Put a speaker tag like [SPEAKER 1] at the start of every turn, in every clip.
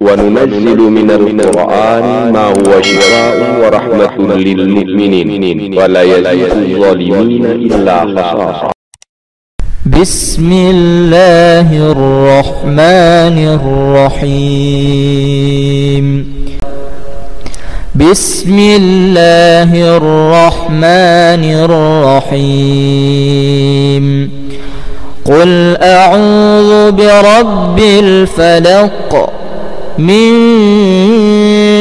[SPEAKER 1] وننزل من القرآن ما هو شفاء ورحمة للمؤمنين ولا يزيد الظالمين إلا خسارا.
[SPEAKER 2] بسم الله الرحمن الرحيم. بسم الله الرحمن الرحيم. قل أعوذ برب الفلق من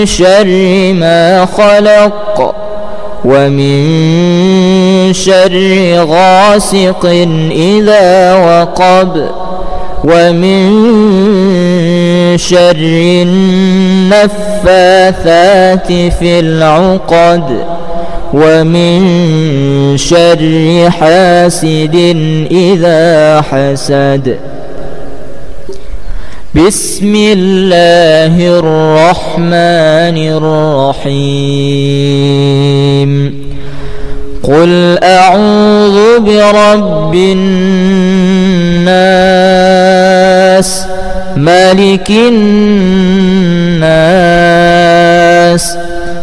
[SPEAKER 2] شر ما خلق ومن شر غاسق إذا وقب ومن شر النفاثات في العقد ومن شر حاسد إذا حسد. بسم الله الرحمن الرحيم. قل أعوذ برب الناس ملك الناس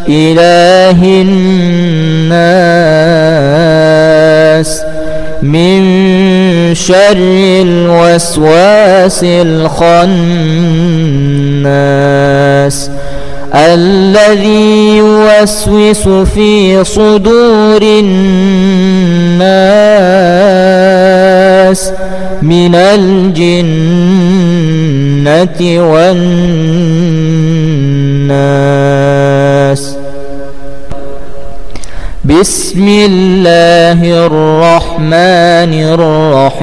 [SPEAKER 2] إله الناس من شر الوسواس الخناس الذي يوسوس في صدور الناس من الجنة والناس. بسم الله الرحمن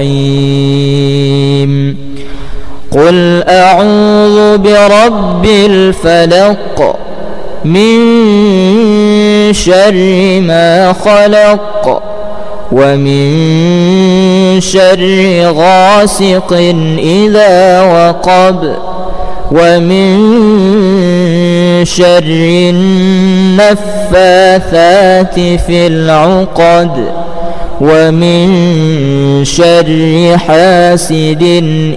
[SPEAKER 2] الرحيم. قل أعوذ برب الفلق من شر ما خلق ومن شر غاسق إذا وقب ومن شر النفاثات في العقد ومن شر حاسد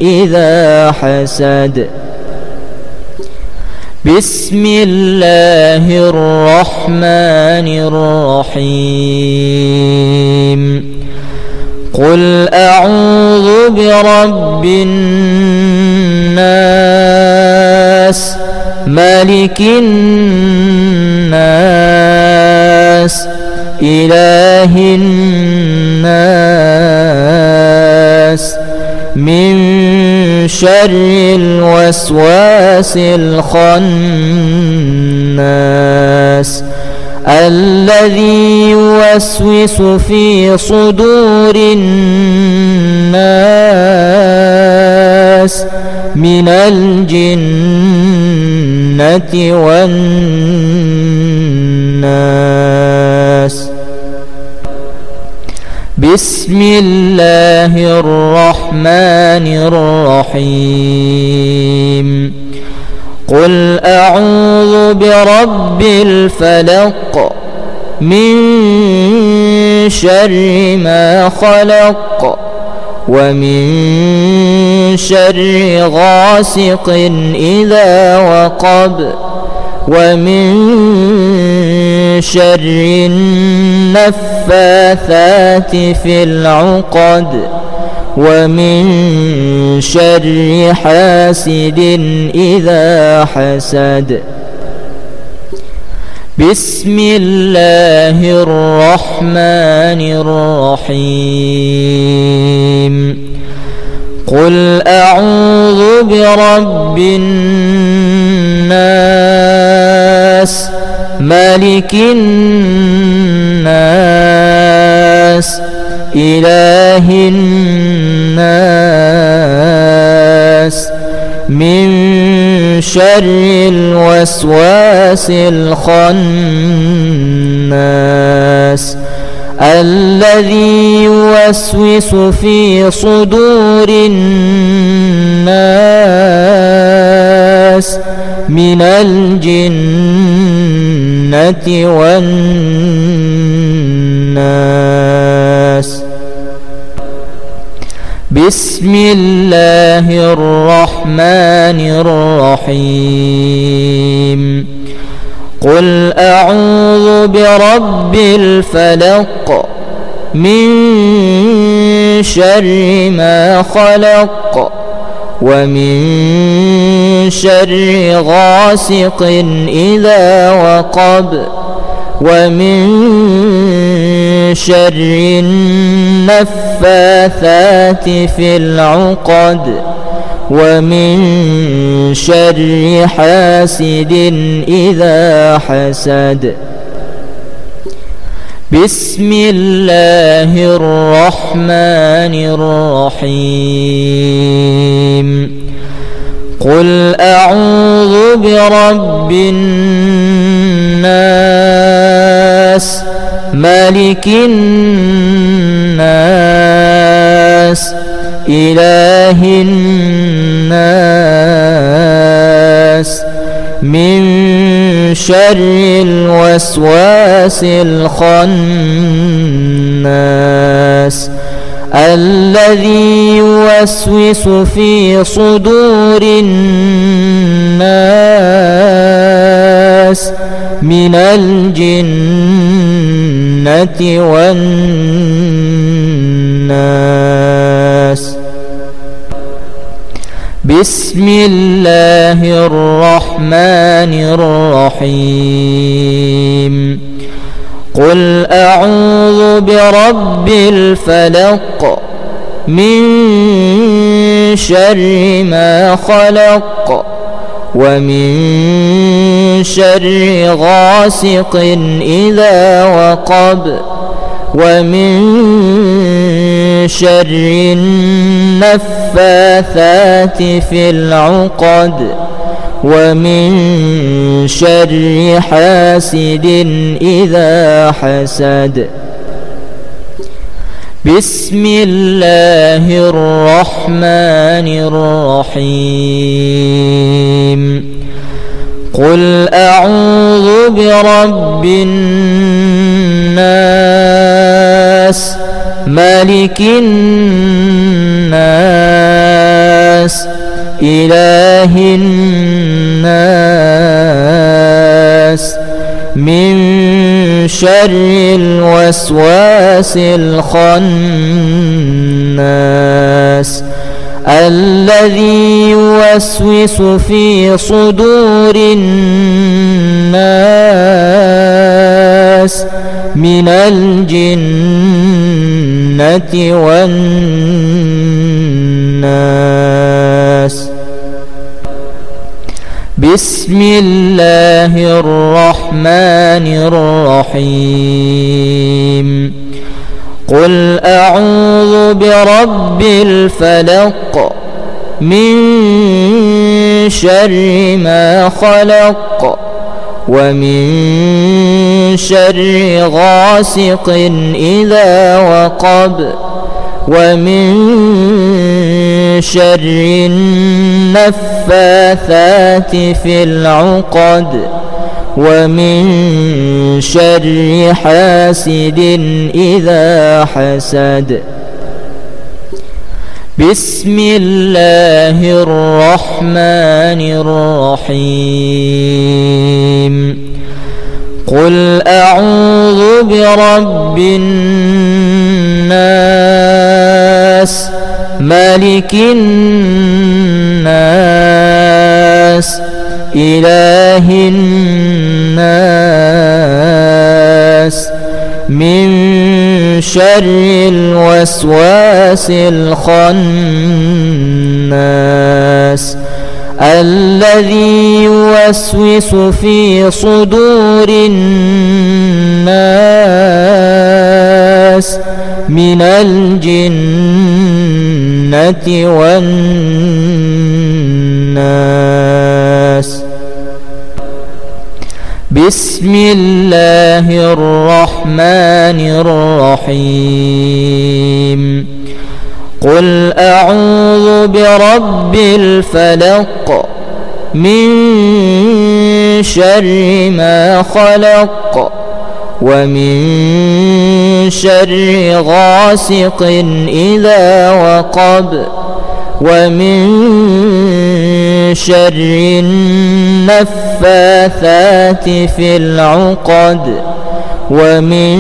[SPEAKER 2] إذا حسد. بسم الله الرحمن الرحيم. قل أعوذ برب الناس ملك الناس إله الناس من شر الوسواس الخناس الذي يوسوس في صدور الناس من الجنة والناس. بسم الله الرحمن الرحيم. قل أعوذ برب الفلق من شر ما خلق ومن شر غاسق إذا وقب ومن شر النفاثات في العقد ومن شر حاسد إذا حسد. بسم الله الرحمن الرحيم. قل أعوذ برب الناس ملك الناس إله الناس من شر الوسواس الخناس الذي يوسوس في صدور الناس من الجنة والناس. بسم الله الرحمن الرحيم قل أعوذ برب الفلق من شر ما خلق ومن شر غاسق إذا وقب ومن شر النفاثات في العقد ومن شر حاسد إذا حسد. بسم الله الرحمن الرحيم قل أعوذ برب الناس ملك الناس إله الناس من شر الوسواس الخناس الذي يوسوس في صدور الناس من الجنة والناس. بسم الله الرحمن الرحيم قل أعوذ برب الفلق من شر ما خلق ومن شر غاسق إذا وقب ومن شر النفاثات في العقد ومن شر حاسد إذا حسد. بسم الله الرحمن الرحيم قل أعوذ برب الناس ملك الناس إله الناس من شر الوسواس الخناس الذي يوسوس في صدور الناس من الجنة والناس. بسم الله الرحمن الرحيم قل أعوذ برب الفلق من شر ما خلق ومن شر غاسق إذا وقب ومن شر النفاثات في العقد ومن شر حاسد إذا حسد. بسم الله الرحمن الرحيم قل أعوذ برب الناس ملك الناس إله الناس من شر الوسواس الخناس الذي يوسوس في صدور الناس من الجنة والناس. بسم الله الرحمن الرحيم قل أعوذ برب الفلق من شر ما خلق ومن شر غاسق إذا وقب ومن شر النفاثات في العقد ومن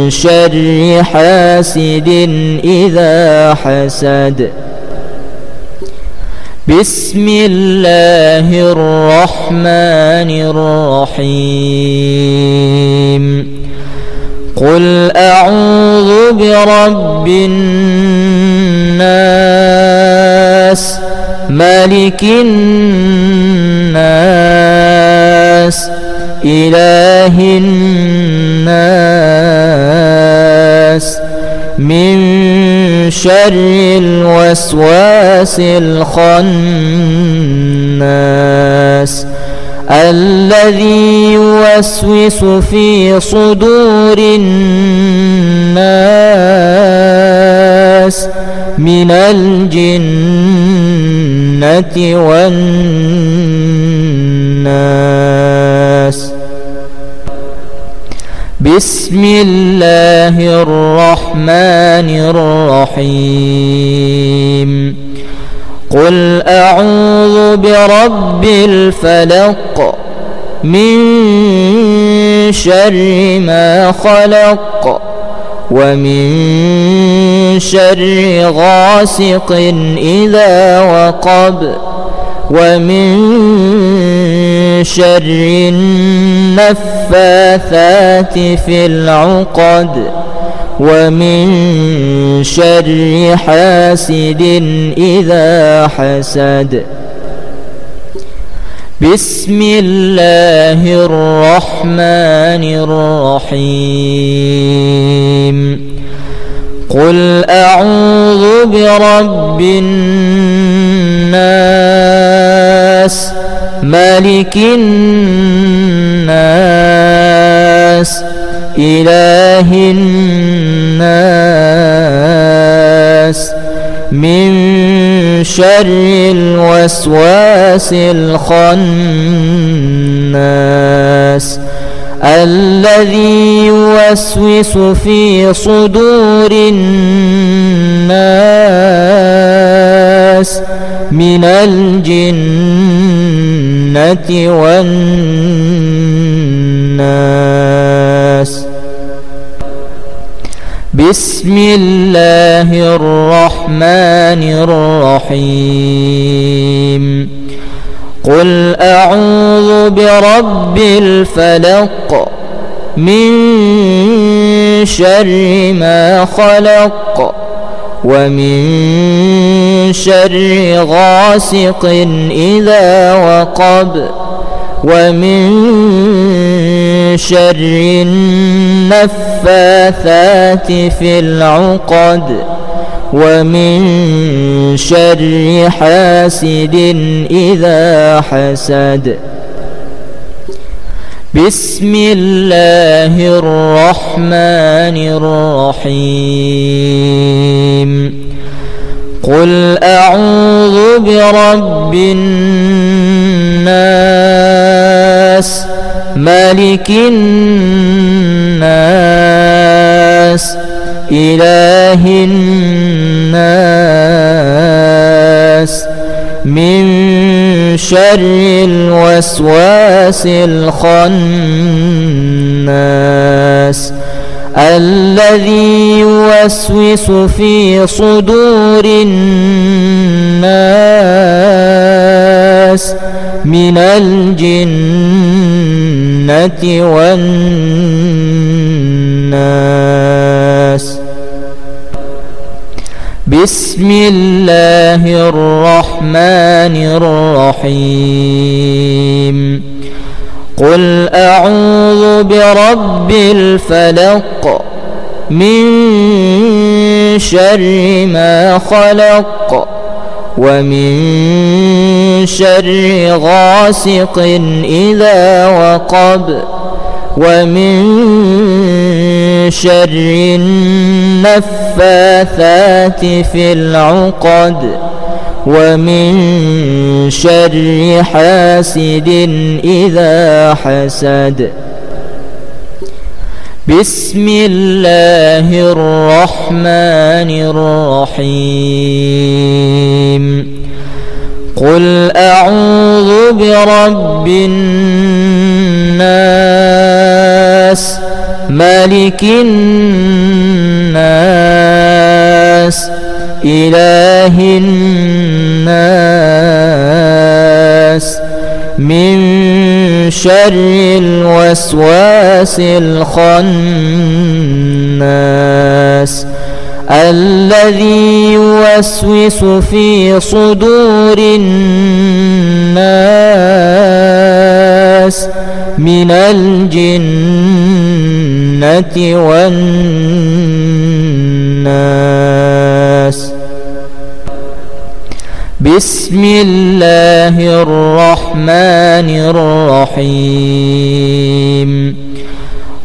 [SPEAKER 2] شر حاسد إذا حسد. بسم الله الرحمن الرحيم. قل أعوذ برب الناس ملك الناس إله الناس من شر الوسواس الخناس الذي يوسوس في صدور الناس من الجنة والناس. بسم الله الرحمن الرحيم. قل أعوذ برب الفلق من شر ما خلق ومن شر غاسق إذا وقب ومن شر النفاثات في العقد ومن شر حاسد إذا حسد. بسم الله الرحمن الرحيم. قل أعوذ برب الناس ملك الناس إله الناس من شر الوسواس الخناس الذي يوسوس في صدور الناس من الجنة والناس. بسم الله الرحمن الرحيم. قل أعوذ برب الفلق من شر ما خلق ومن شر غاسق إذا وقب ومن شر النفاثات في العقد ومن شر حاسد إذا حسد. بسم الله الرحمن الرحيم. قل أعوذ برب الناس ملك الناس إله الناس من شر الوسواس الخناس الذي يوسوس في صدور الناس من الجنة والناس. بسم الله الرحمن الرحيم. قل أعوذ برب الفلق من شر ما خلق ومن شر غاسق إذا وقب ومن شر النفاثات في العقد ومن شر حاسد إذا حسد. بسم الله الرحمن الرحيم قل أعوذ برب الناس ملك الناس إله الناس من شر الوسواس الخناس الذي يوسوس في صدور الناس من الجنة والناس. بسم الله الرحمن الرحيم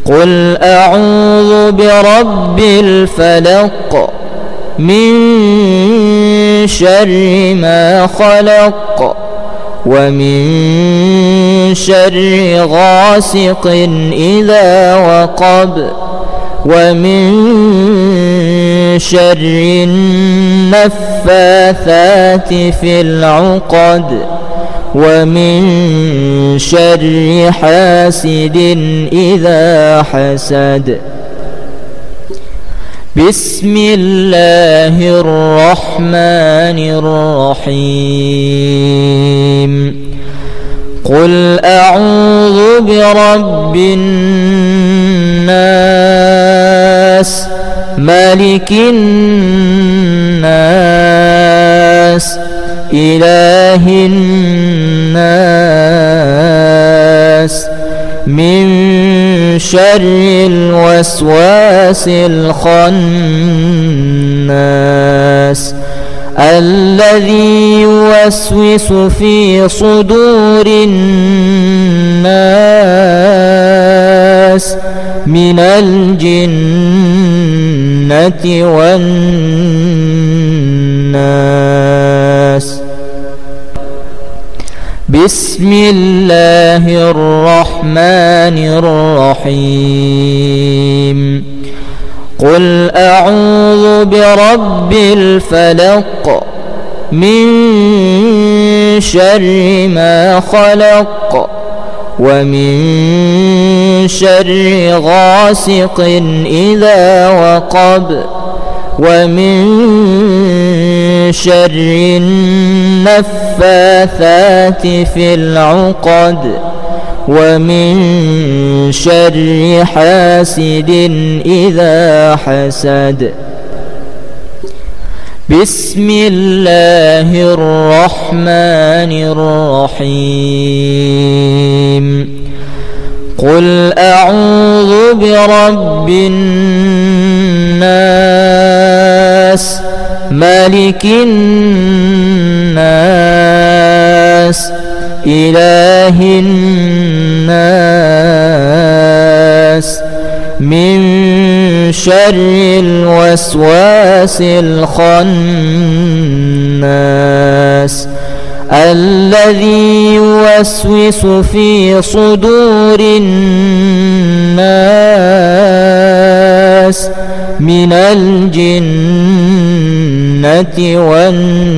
[SPEAKER 2] قل أعوذ برب الفلق من شر ما خلق ومن شر غاسق إذا وقب ومن شر النفاثات في العقد ومن شر حاسد إذا حسد. بسم الله الرحمن الرحيم قل أعوذ برب الناس ملك الناس إله الناس من شر الوسواس الخناس الذي يوسوس في صدور الناس من الجنة والناس. بسم الله الرحمن الرحيم قل أعوذ برب الفلق من شر ما خلق ومن شر غاسق إذا وقب ومن شر النفاثات في العقد ومن شر حاسد إذا حسد. بسم الله الرحمن الرحيم قل أعوذ برب الناس ملك الناس إله الناس من شر الوسواس الخناس الذي يوسوس في صدور الناس من الجنة والناس.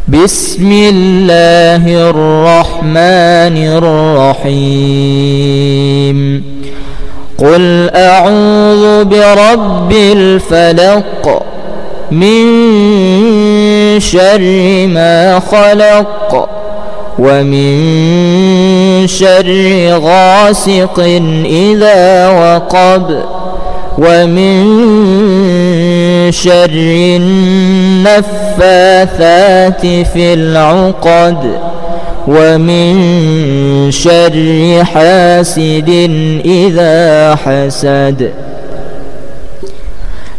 [SPEAKER 2] بسم الله الرحمن الرحيم قل أعوذ برب الفلق من شر ما خلق ومن شر غاسق إذا وقب ومن شر النفاثات في العقد ومن شر حاسد إذا حسد.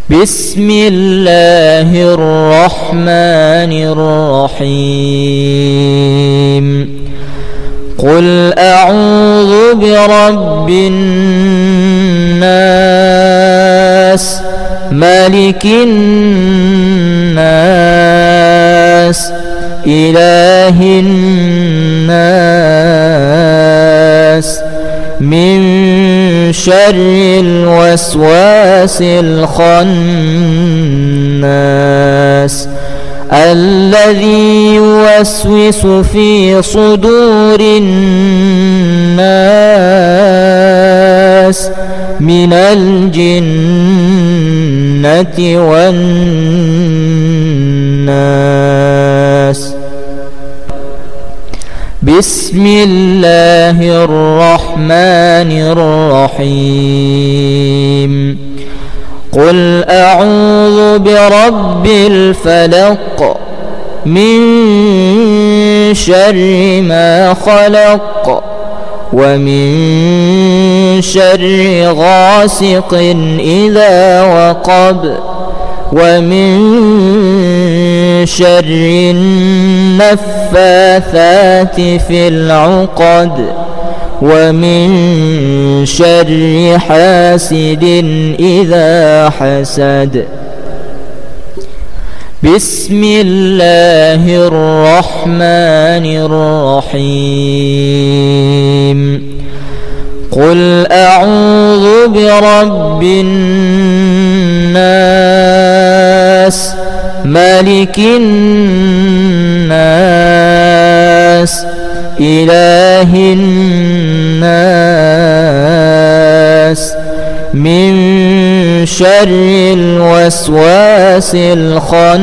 [SPEAKER 2] بسم الله الرحمن الرحيم قل أعوذ برب الناس ملك الناس إله الناس شر الوسواس الخناس الذي يوسوس في صدور الناس من الجنة والناس. بسم الله الرحمن الرحيم. قل أعوذ برب الفلق من شر ما خلق ومن شر غاسق إذا وقب ومن شر النفاثات في العقد ومن شر حاسد إذا حسد. بسم الله الرحمن الرحيم. قل أعوذ برب الناس ملك الناس إله الناس من شر الوسواس الخناس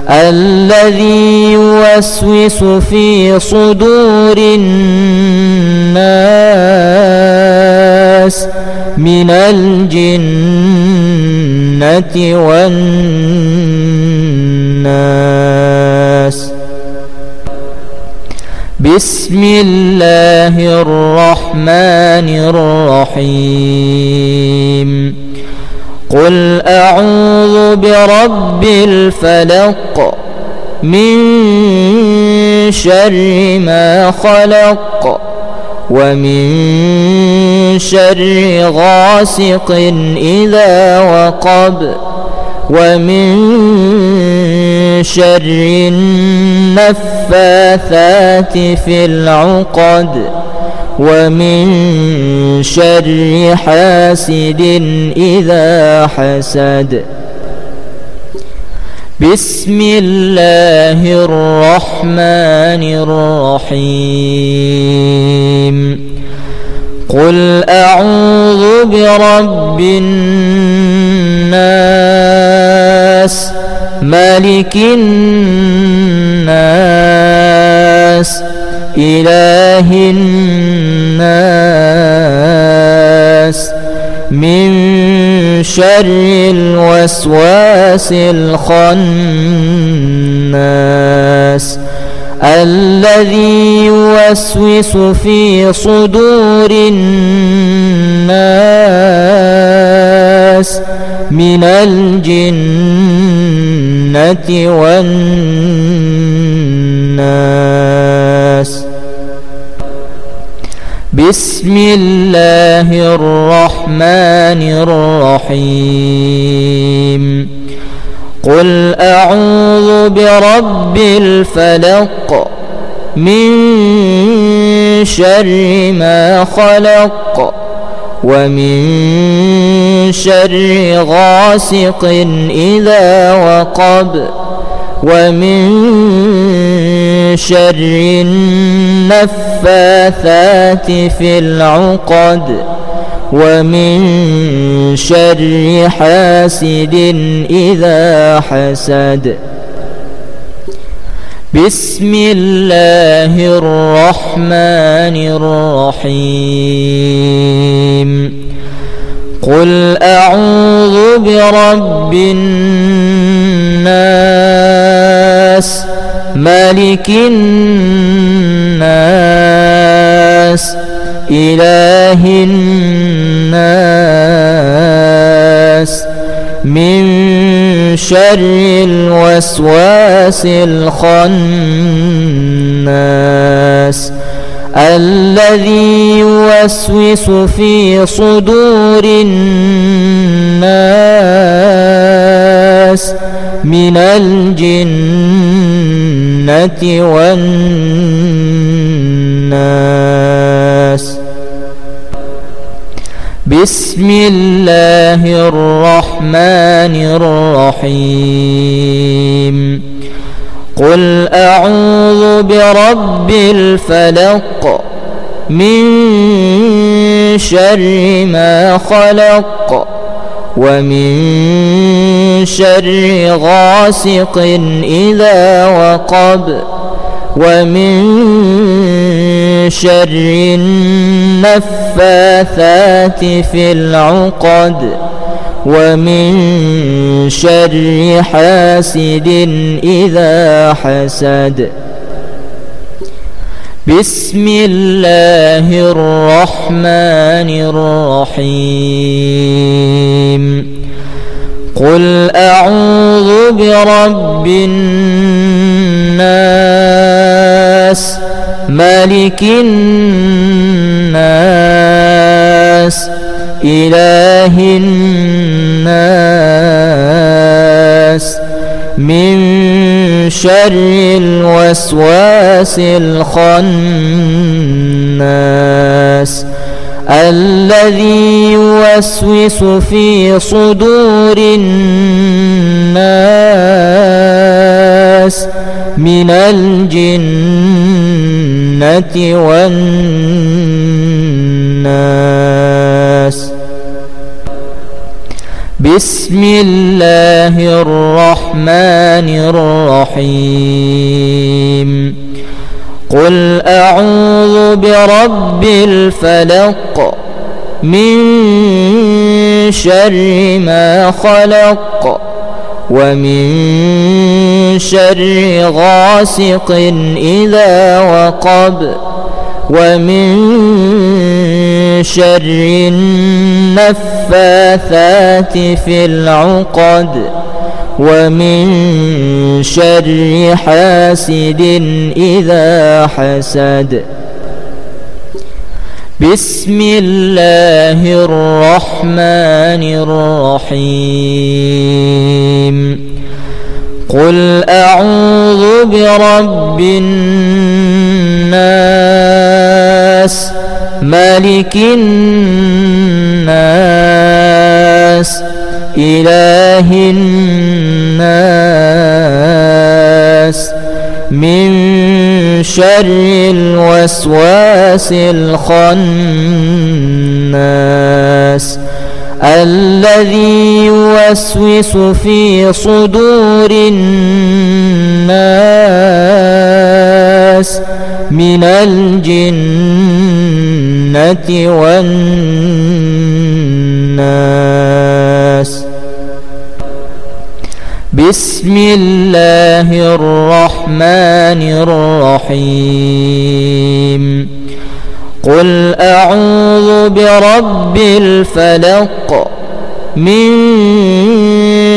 [SPEAKER 2] الذي يوسوس في صدور الناس من الجنة والناس. بسم الله الرحمن الرحيم. قل أعوذ برب الفلق من شر ما خلق ومن شر غاسق إذا وقب ومن شر النفاثات في العقد ومن شر حاسد إذا حسد. بسم الله الرحمن الرحيم. قل أعوذ برب الناس ملك الناس إله الناس من شر الوسواس الخناس الذي يوسوس في صدور الناس من الجنة والناس. بسم الله الرحمن الرحيم. قل أعوذ برب الفلق من شر ما خلق ومن شر غاسق إذا وقب ومن شر النفاثات في العقد ومن شر حاسد إذا حسد. بسم الله الرحمن الرحيم. قل أعوذ برب الناس ملك الناس إله الناس من شر الوسواس الخناس الذي يوسوس في صدور الناس من الجنة والناس. بسم الله الرحمن الرحيم قل أعوذ برب الفلق من شر ما خلق ومن شر غاسق إذا وقب ومن شر النفاثات في العقد ومن شر حاسد إذا حسد. بسم الله الرحمن الرحيم قل أعوذ برب الناس ملك الناس إله الناس من شر الوسواس الخناس الذي يوسوس في صدور الناس من الجنة والناس. بسم الله الرحمن الرحيم قل أعوذ برب الفلق من شر ما خلق ومن شر غاسق إذا وقب ومن شر النفاثات في العقد ومن شر حاسد إذا حسد. بسم الله الرحمن الرحيم قل أعوذ برب الناس ملك الناس إله الناس من شر الوسواس الخناس الذي يوسوس في صدور الناس من الجنة والناس. بسم الله الرحمن الرحيم قل أعوذ برب الفلق من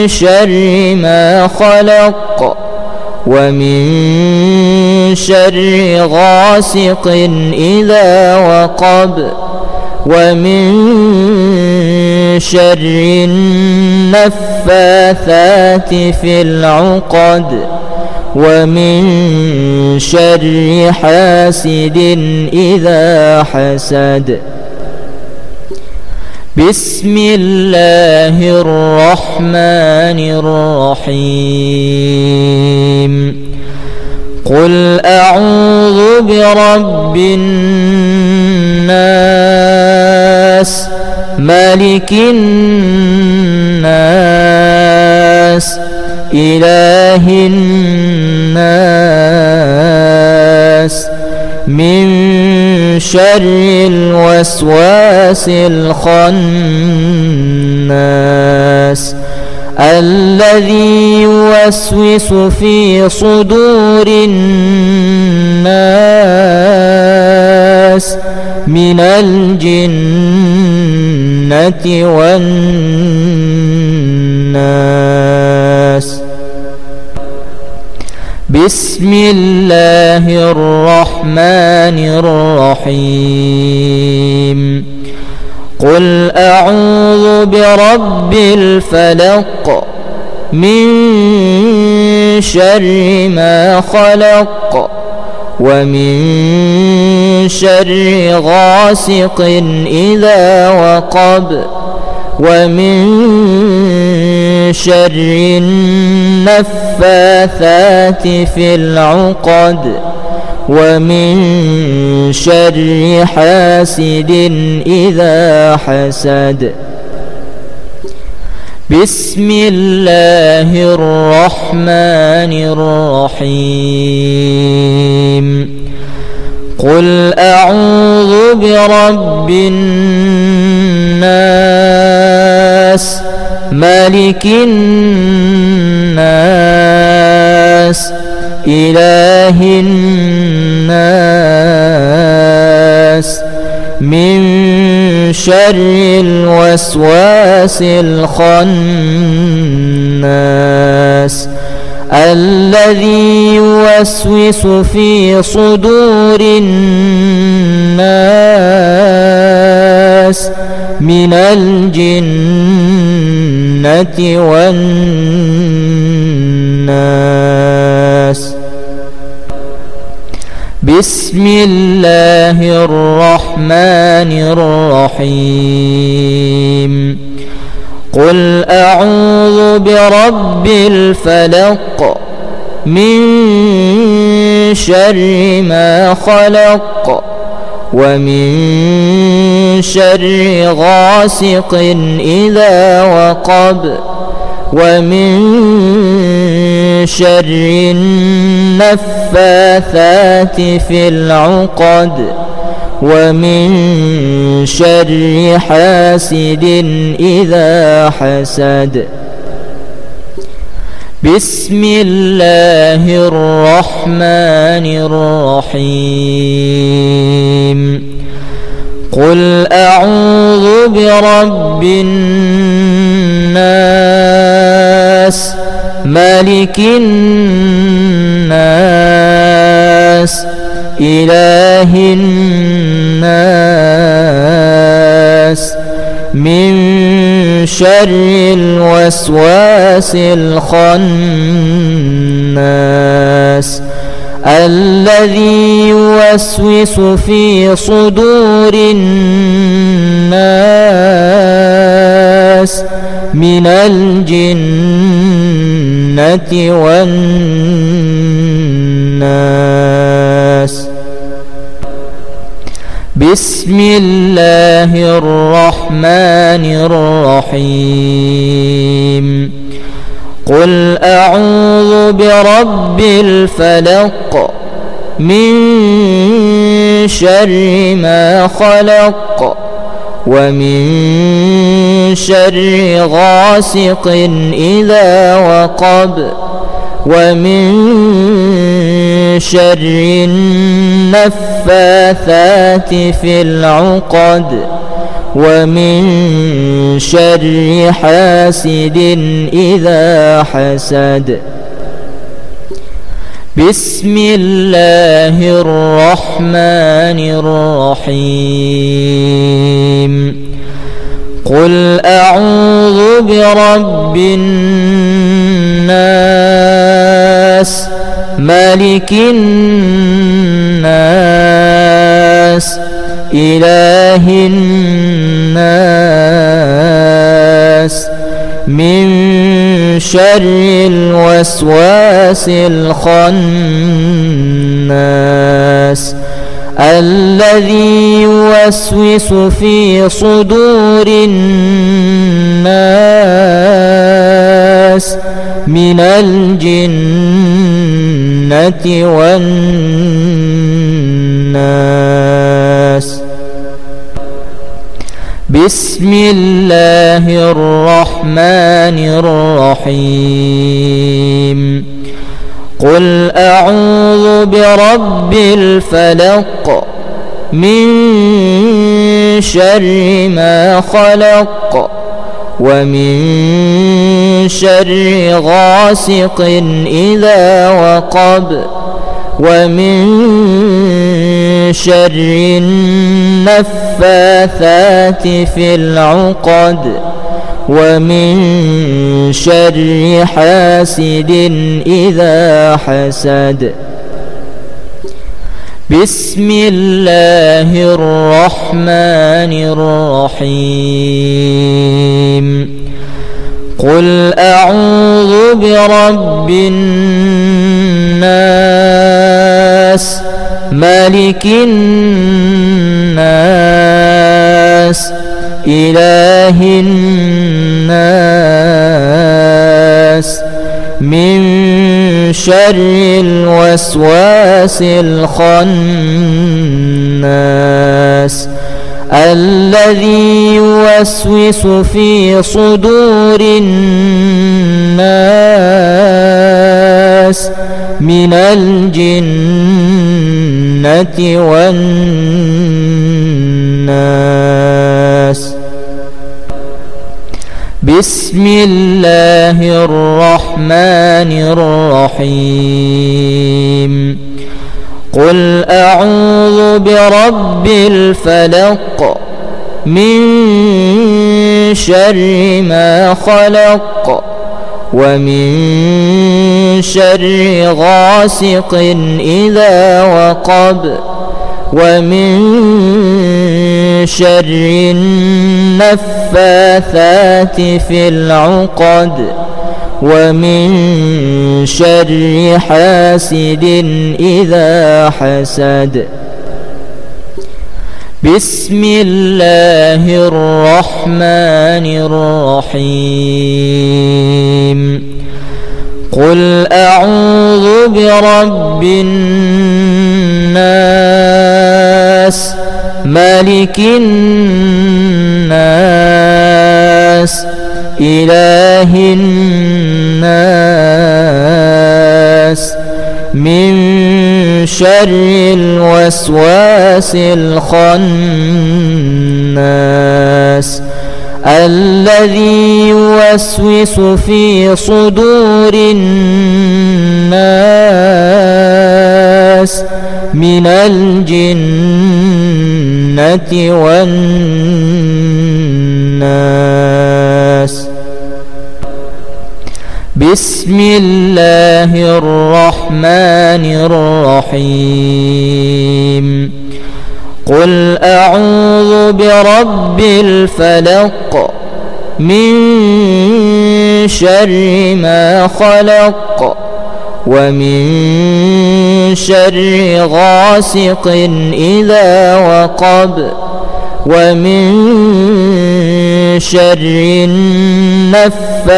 [SPEAKER 2] شر ما خلق ومن شر غاسق إذا وقب ومن شر النفاثات في العقد ومن شر حاسد إذا حسد. بسم الله الرحمن الرحيم قل أعوذ برب الناس ملك الناس إله الناس من شر الوسواس الخناس الذي يوسوس في صدور الناس من الجنة والناس. بسم الله الرحمن الرحيم قل أعوذ برب الفلق من شر ما خلق ومن شر غاسق إذا وقب ومن شر النفاثات في العقد ومن شر حاسد إذا حسد. بسم الله الرحمن الرحيم. قل أعوذ برب الناس ملك الناس إله الناس من شر الوسواس الخناس الذي يوسوس في صدور الناس من الجنة والناس. بسم الله الرحمن الرحيم. قل أعوذ برب الفلق من شر ما خلق ومن شر غاسق إذا وقب ومن شر النفاثات في العقد ومن شر حاسد إذا حسد. بسم الله الرحمن الرحيم. قل أعوذ برب الناس ملك الناس إله الناس من شر الوسواس الخناس الذي يوسوس في صدور الناس من الجنة والناس. بسم الله الرحمن الرحيم. قل أعوذ برب الفلق من شر ما خلق ومن شر غاسق إذا وقب ومن شر النفاثات في العقد ومن شر حاسد إذا حسد. بسم الله الرحمن الرحيم. قل أعوذ برب الناس ملك الناس إله الناس من شر الوسواس الخناس الذي يوسوس في صدور الناس من الجنة والناس. بسم الله الرحمن الرحيم. قل أعوذ برب الفلق من شر ما خلق ومن شر غاسق إذا وقب ومن شر النفاثات في العقد ومن شر حاسد إذا حسد. بسم الله الرحمن الرحيم قل أعوذ برب الناس ملك الناس إله الناس من شر الوسواس الخناس الذي يوسوس في صدور الناس من الجنة والناس. بسم الله الرحمن الرحيم قل أعوذ برب الفلق من شر ما خلق ومن شر غاسق إذا وقب ومن شر النفاثات في العقد ومن شر حاسد إذا حسد. بسم الله الرحمن الرحيم قل أعوذ برب الناس ملك الناس إله الناس من شر الوسواس الخناس الذي يوسوس في صدور الناس من الجنة والناس. بسم الله الرحمن الرحيم قل أعوذ برب الفلق من شر ما خلق ومن شر غاسق إذا وقب ومن شر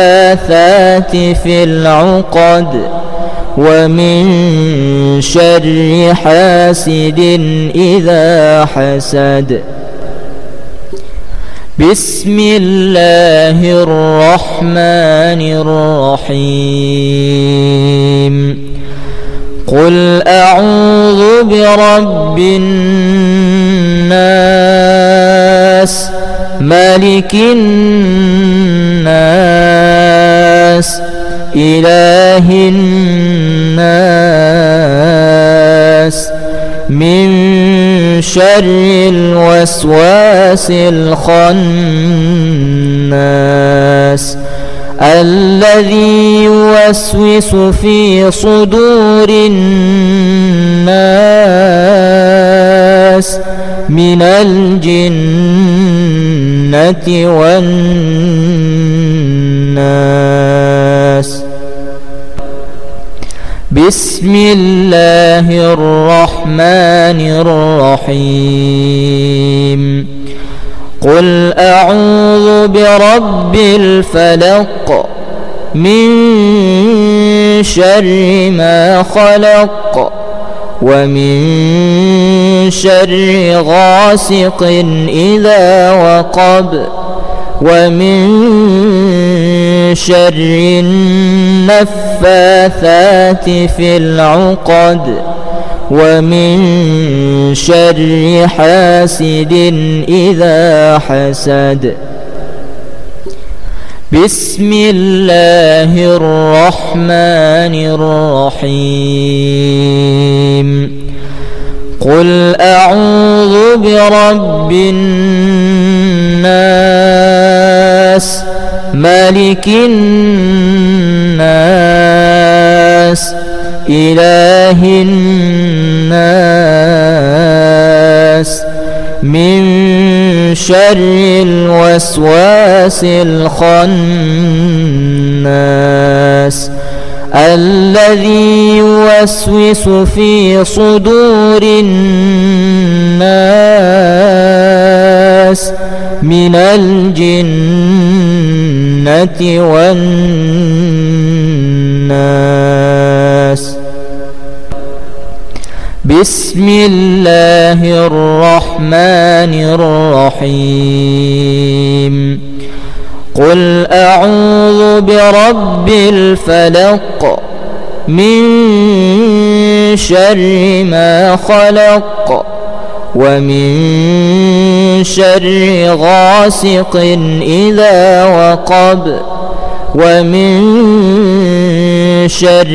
[SPEAKER 2] النفاثات في العقد ومن شر حاسد إذا حسد. بسم الله الرحمن الرحيم قل أعوذ برب الناس ملك الناس إله الناس من شر الوسواس الخناس الذي يوسوس في صدور الناس من الجنة والناس. بسم الله الرحمن الرحيم قل أعوذ برب الفلق من شر ما خلق ومن شر غاسق إذا وقب ومن شر النفاثات في العقد ومن شر حاسد إذا حسد. بسم الله الرحمن الرحيم قل أعوذ برب الناس ملك الناس إله الناس شر الوسواس الخناس الذي يوسوس في صدور الناس من الجنة والناس. بسم الله الرحمن الرحيم. قل أعوذ برب الفلق من شر ما خلق ومن شر غاسق إذا وقب ومن شر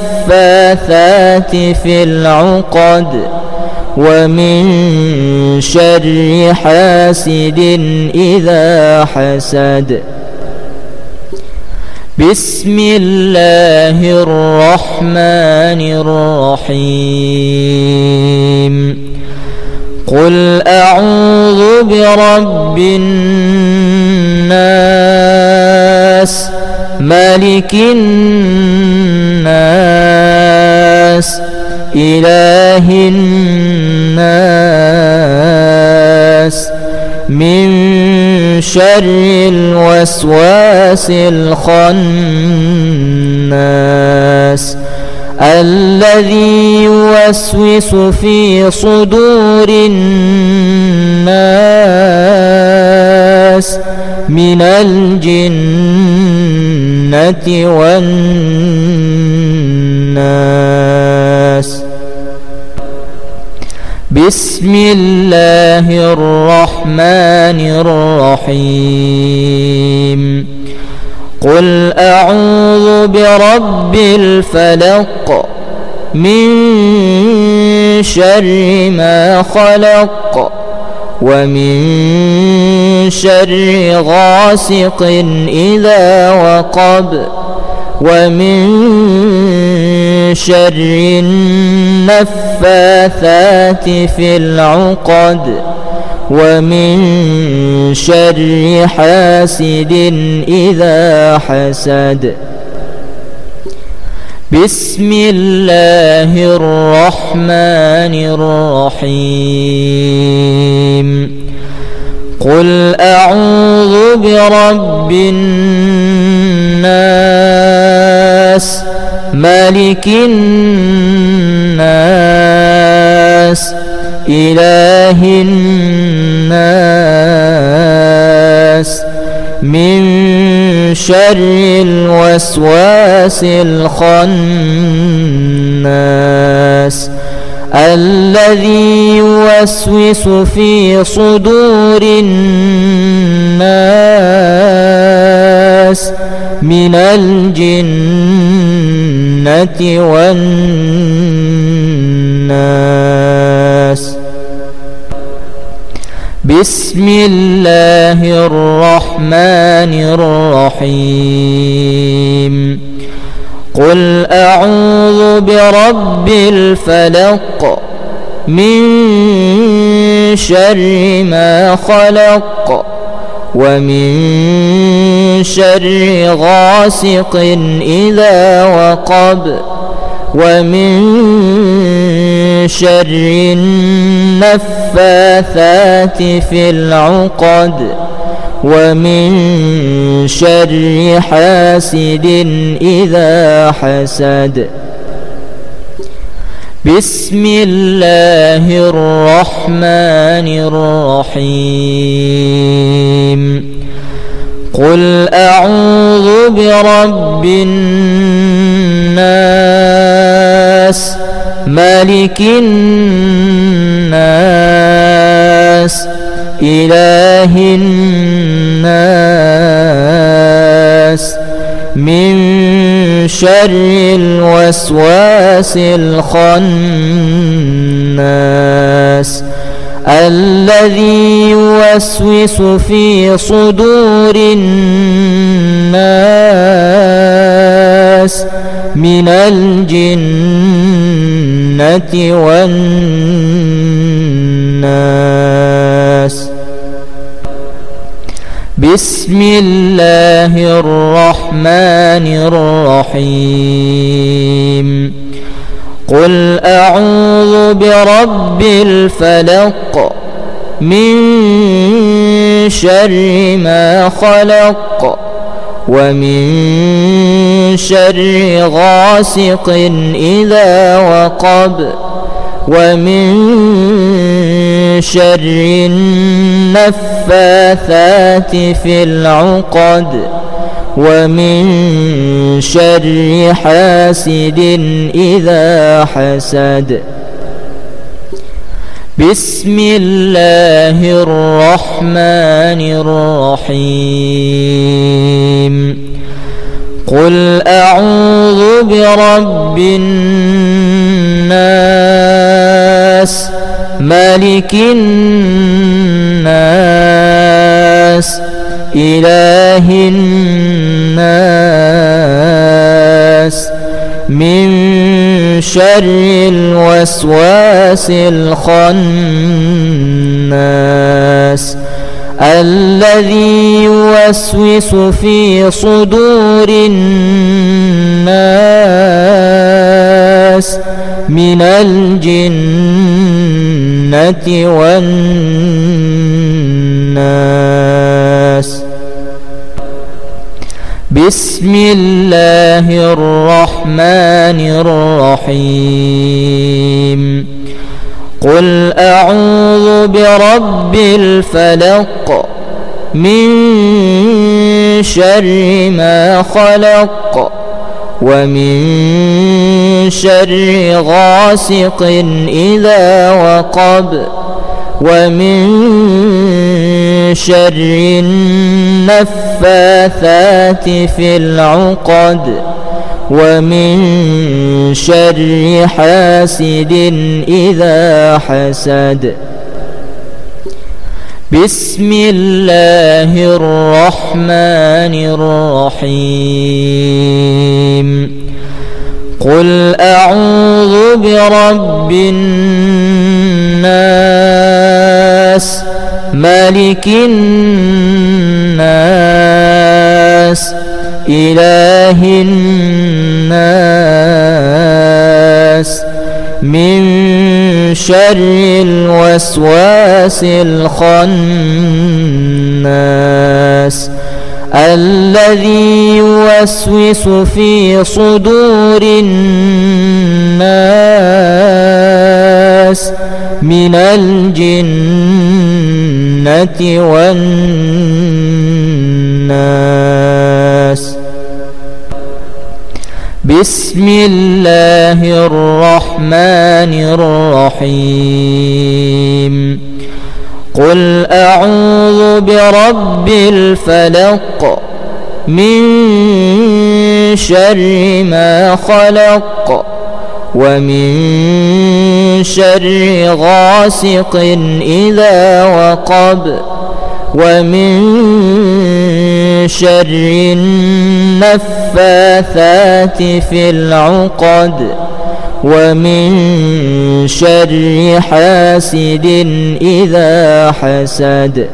[SPEAKER 2] النفاثات في العقد ومن شر حاسد إذا حسد. بسم الله الرحمن الرحيم. قل أعوذ برب الناس ملك الناس إله الناس من شر الوسواس الخناس الذي يوسوس في صدور الناس من الجنة والناس. بسم الله الرحمن الرحيم. قل أعوذ برب الفلق من شر ما خلق ومن شر غاسق إذا وقب ومن شر النفاثات في العقد ومن شر حاسد إذا حسد. بسم الله الرحمن الرحيم. قل أعوذ برب الناس ملك الناس إله الناس من شر الوسواس الخناس الذي يوسوس في صدور الناس من الجنة والناس. بسم الله الرحمن الرحيم. قل أعوذ برب الفلق من شر ما خلق ومن شر غاسق إذا وقب ومن شر النفاثات في العقد ومن شر حاسد إذا حسد. بسم الله الرحمن الرحيم. قل أعوذ برب الناس ملك الناس إله الناس من شر الوسواس الخناس الذي يوسوس في صدور الناس من الجنة والناس. بسم الله الرحمن الرحيم قل أعوذ برب الفلق من شر ما خلق ومن شر غاسق إذا وقب ومن شر النفاثات في العقد ومن شر حاسد إذا حسد بسم الله الرحمن الرحيم قل أعوذ برب الناس ملك الناس إله الناس من شر الوسواس الخناس الذي يوسوس في صدور الناس من الجنة والناس بسم الله الرحمن الرحيم قل أعوذ برب الفلق من شر ما خلق ومن شر غاسق إذا وقب ومن شر النفاثات في العقد ومن شر حاسد إذا حسد بسم الله الرحمن الرحيم قل أعوذ برب الناس ملك الناس إله الناس من شر الوسواس الخناس الذي يوسوس في صدور الناس من الجنة والناس بسم الله الرحمن الرحيم قل أعوذ برب الفلق من شر ما خلق ومن شر غاسق إذا وقب ومن شر النفاثات في العقد ومن شر حاسد إذا حسد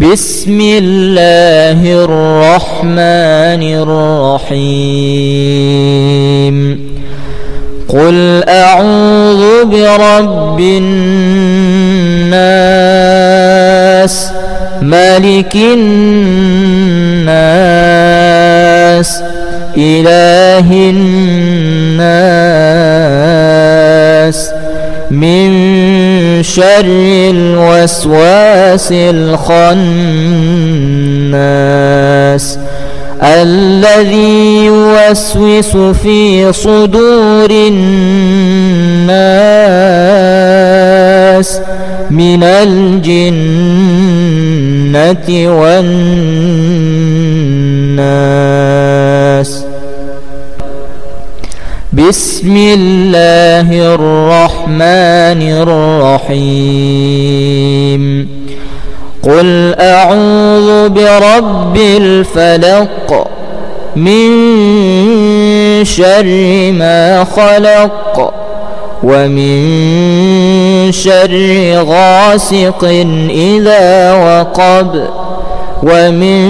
[SPEAKER 2] بسم الله الرحمن الرحيم قل أعوذ برب الناس ملك الناس إله الناس من شر الوسواس الخناس الذي يوسوس في صدور الناس من الجنة والناس بسم الله الرحمن الرحيم قل أعوذ برب الفلق من شر ما خلق ومن شر غاسق إذا وقب ومن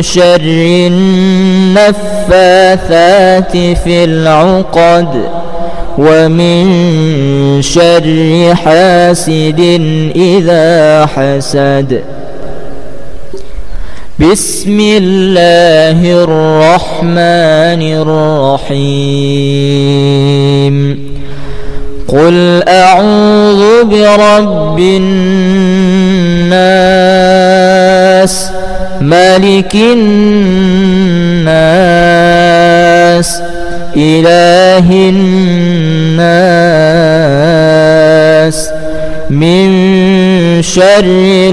[SPEAKER 2] شر النفاثات في العقد ومن شر حاسد إذا حسد. بسم الله الرحمن الرحيم. قل أعوذ برب الناس ملك الناس إله الناس من شر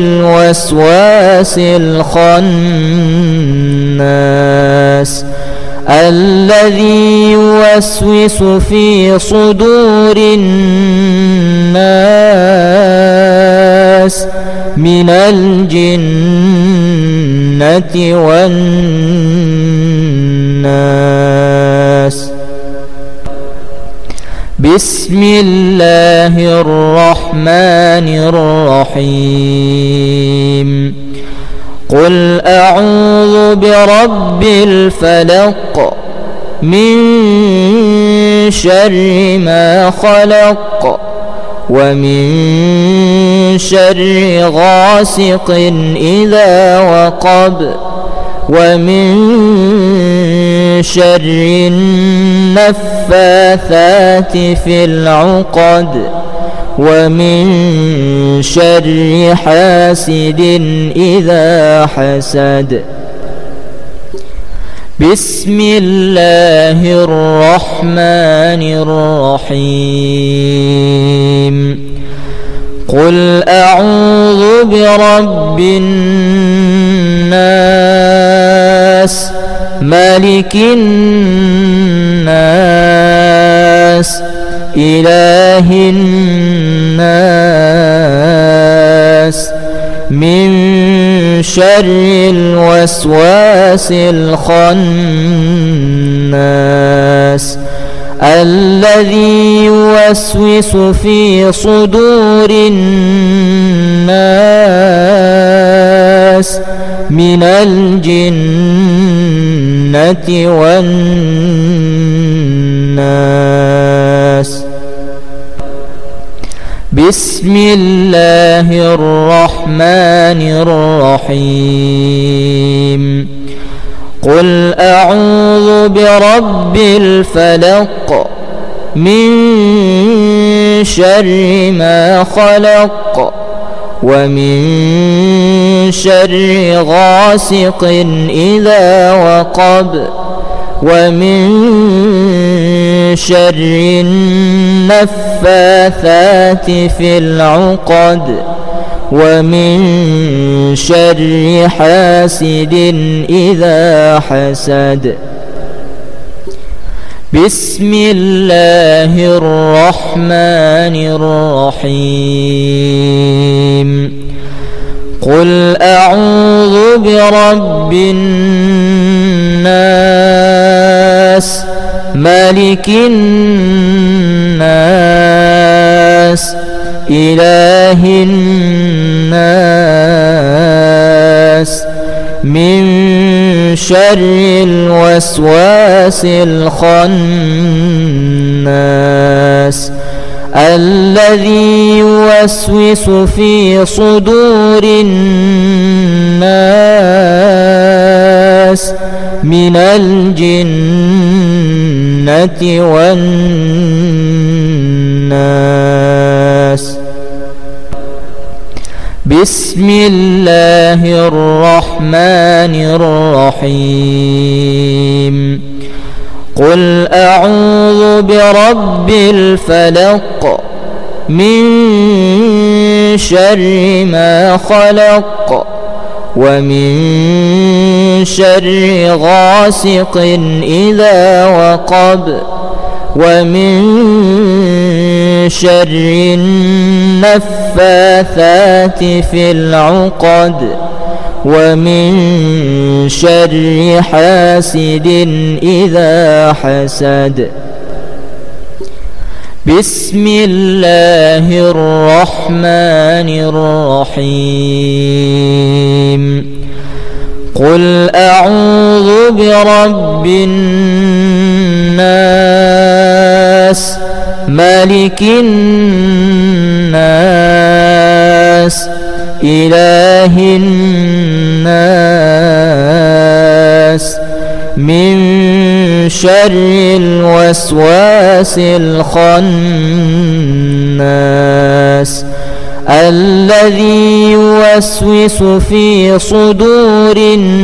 [SPEAKER 2] الوسواس الخناس الذي يوسوس في صدور الناس من الجنة والناس. بسم الله الرحمن الرحيم. قل أعوذ برب الفلق من شر ما خلق ومن شر غاسق إذا وقب ومن شر النفاثات في العقد ومن شر حاسد إذا حسد. بسم الله الرحمن الرحيم. قل أعوذ برب الناس ملك الناس إله الناس من شر الوسواس الخناس الذي يوسوس في صدور الناس من الجنة والناس. بسم الله الرحمن الرحيم. قل أعوذ برب الفلق من شر ما خلق ومن شر غاسق إذا وقب ومن شر النفاثات في العقد ومن شر حاسد إذا حسد. بسم الله الرحمن الرحيم. قل أعوذ برب الناس ملك الناس إله الناس من شر الوسواس الخناس الذي يوسوس في صدور الناس من الجنة والناس. بسم الله الرحمن الرحيم. قل أعوذ برب الفلق من شر ما خلق ومن شر غاسق إذا وقب ومن شر النفاثات في العقد ومن شر حاسد إذا حسد. بسم الله الرحمن الرحيم قل أعوذ برب الناس ملك الناس إله الناس من شر الوسواس الخناس الذي يوسوس في صدور الناس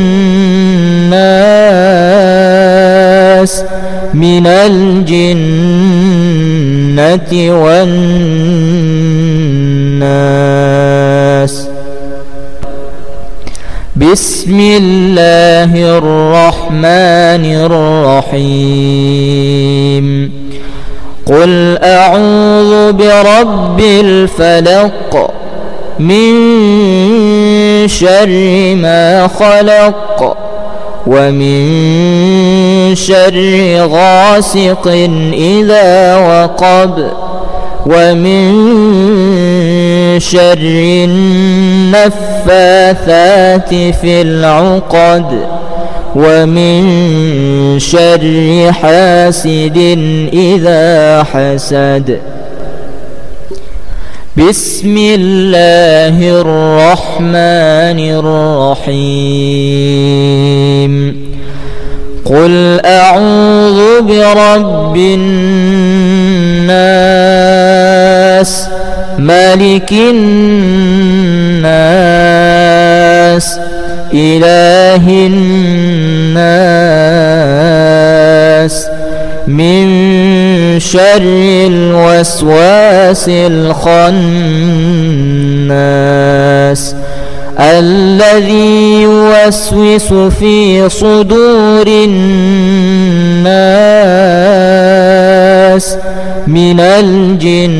[SPEAKER 2] من الجنة والناس بسم الله الرحمن الرحيم قل أعوذ برب الفلق من شر ما خلق ومن شر غاسق إذا وقب ومن شر النفاثات في العقد ومن شر حاسد إذا حسد بسم الله الرحمن الرحيم قل أعوذ برب الناس ملك الناس إله الناس من شر الوسواس الخناس الذي يوسوس في صدور الناس من الجنة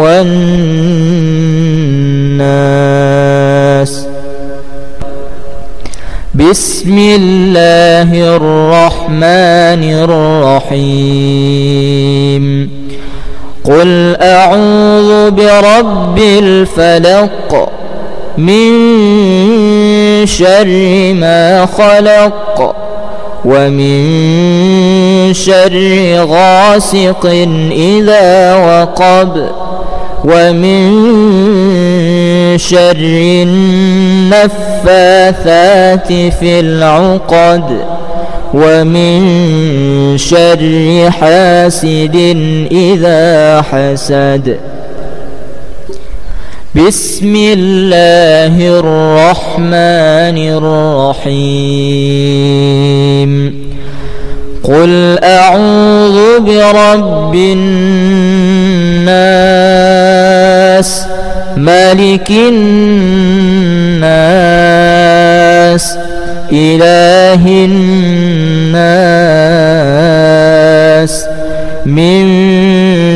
[SPEAKER 2] والناس بسم الله الرحمن الرحيم قل أعوذ برب الفلق من شر ما خلق ومن شر غاسق إذا وقب ومن شر النفاثات في العقد ومن شر حاسد إذا حسد بسم الله الرحمن الرحيم قل أعوذ برب الناس ملك الناس إله الناس من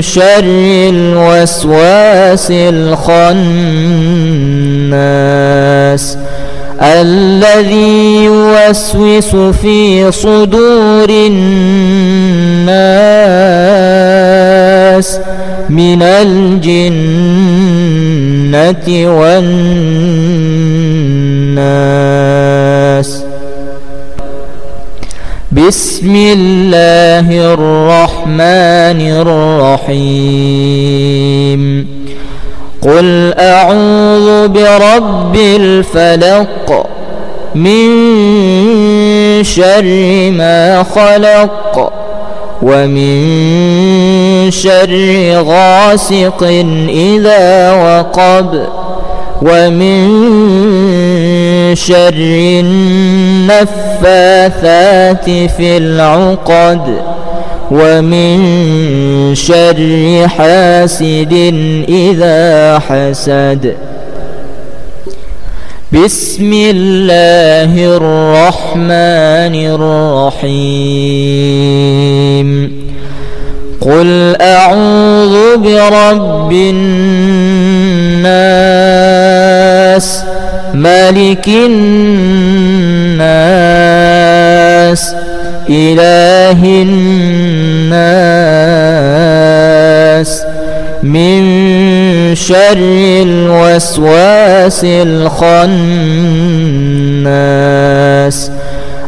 [SPEAKER 2] شر الوسواس الخناس الذي يوسوس في صدور الناس من الجنة والناس بسم الله الرحمن الرحيم قل أعوذ برب الفلق من شر ما خلق ومن شر غاسق إذا وقب ومن شر النفاثات في العقد ومن شر حاسد إذا حسد بسم الله الرحمن الرحيم قل أعوذ برب الناس ملك الناس إله الناس شر الوسواس الخناس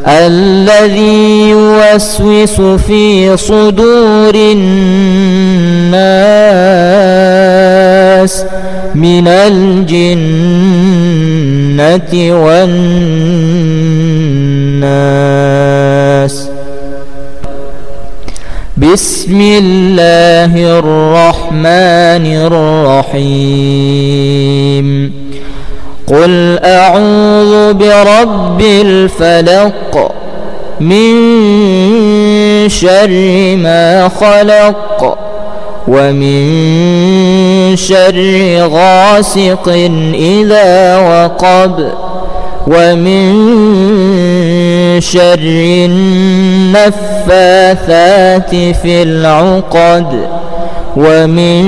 [SPEAKER 2] الذي يوسوس في صدور الناس من الجنة والناس. بسم الله الرحمن الرحيم. قل أعوذ برب الفلق من شر ما خلق ومن شر غاسق إذا وقب ومن شر النفاثات في العقد ومن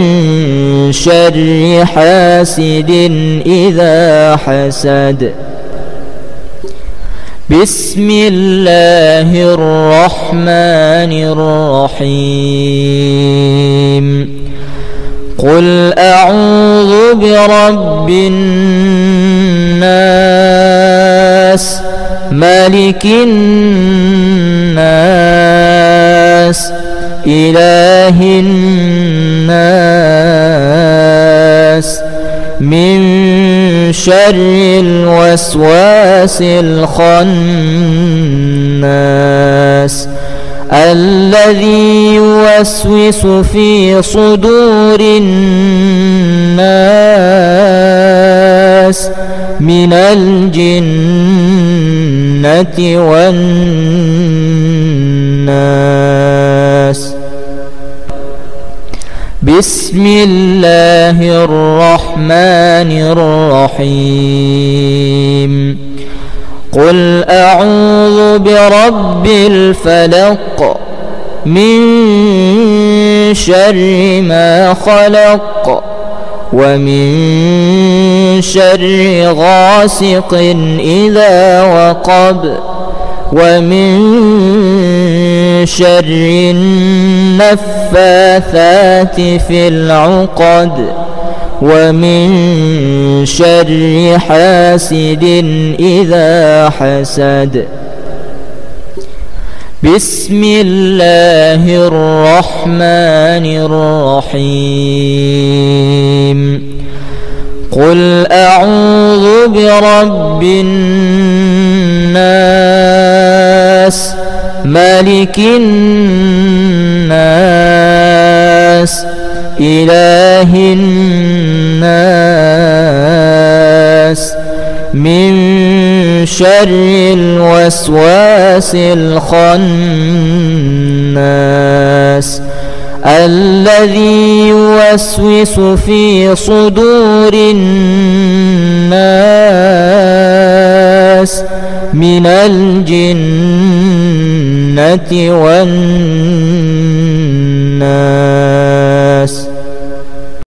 [SPEAKER 2] شر حاسد إذا حسد. بسم الله الرحمن الرحيم. قل أعوذ برب الناس ملك الناس إله الناس من شر الوسواس الخناس الذي يوسوس في صدور الناس من الجنة والناس. بسم الله الرحمن الرحيم. قل أعوذ برب الفلق من شر ما خلق ومن شر غاسق إذا وقب ومن شر النفاثات في العقد ومن شر حاسد إذا حسد. بسم الله الرحمن الرحيم. قل أعوذ برب الناس ملك الناس إله الناس من شر الوسواس الخناس الذي يوسوس في صدور الناس من الجنة والناس.